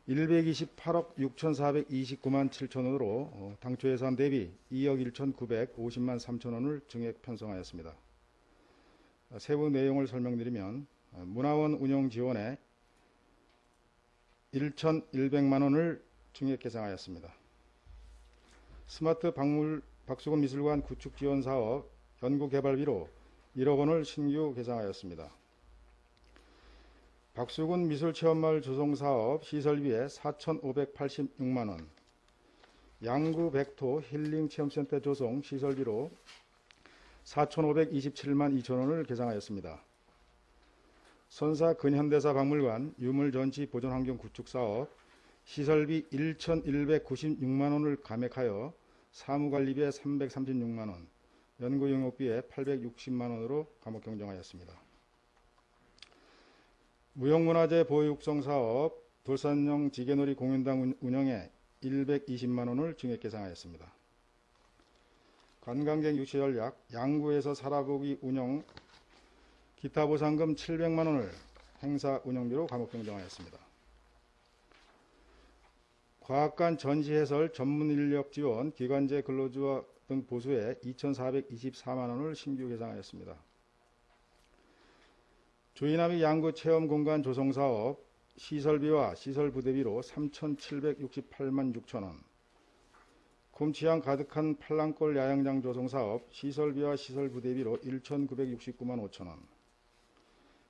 128억 6,429만 7천원으로 당초 예산 대비 2억 1,950만 3천원을 증액 편성하였습니다. 세부 내용을 설명드리면 문화원 운영 지원에 1,100만 원을 증액 계상하였습니다. 스마트 박수근 미술관 구축 지원 사업 연구 개발비로 1억 원을 신규 계상하였습니다. 박수근 미술체험마을 조성 사업 시설비에 4,586만 원, 양구 백토 힐링 체험센터 조성 시설비로 4,527만 2천 원을 계상하였습니다. 선사 근현대사 박물관 유물전시 보존환경 구축 사업 시설비 1,196만 원을 감액하여 사무관리비에 336만 원, 연구용역비에 860만 원으로 감액 경정하였습니다. 무형문화재 보호육성 사업 돌산형 지게놀이 공연당 운영에 120만 원을 증액 계상하였습니다. 관광객 유치 전략 양구에서 살아보기 운영 기타 보상금 700만 원을 행사 운영비로 감액 경정하였습니다. 과학관 전시해설 전문 인력 지원 기관제 근로주와 등 보수에 2,424만 원을 신규 계상하였습니다. 조이나미 양구 체험공간 조성사업 시설비와 시설부대비로 3,768만 6천 원, 곰치향 가득한 팔랑골 야영장 조성사업 시설비와 시설부대비로 1,969만 5천 원,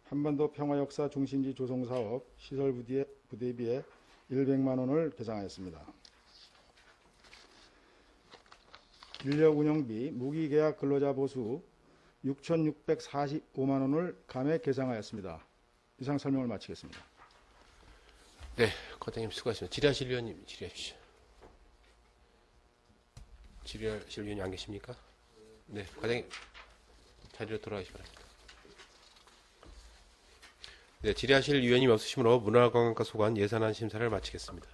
한반도 평화역사 중심지 조성사업 시설부대비에 100만 원을 계상하였습니다. 인력 운영비 무기계약 근로자 보수 6,645만 원을 감액 계상하였습니다. 이상 설명을 마치겠습니다. 네, 과장님 수고하셨습니다. 질의하실 위원님 질의하십시오. 질의하실 위원님 안 계십니까? 네, 과장님 자리로 돌아가시기 바랍니다. 네, 질의하실 위원님 없으시므로 문화관광과 소관 예산안 심사를 마치겠습니다.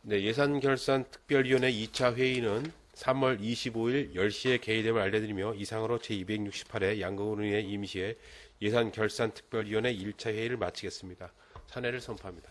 네, 예산결산특별위원회 2차 회의는 3월 25일 10시에 개의됨을 알려드리며 이상으로 제268회 양구은의 임시회 예산결산특별위원회 1차 회의를 마치겠습니다. 찬회를 선포합니다.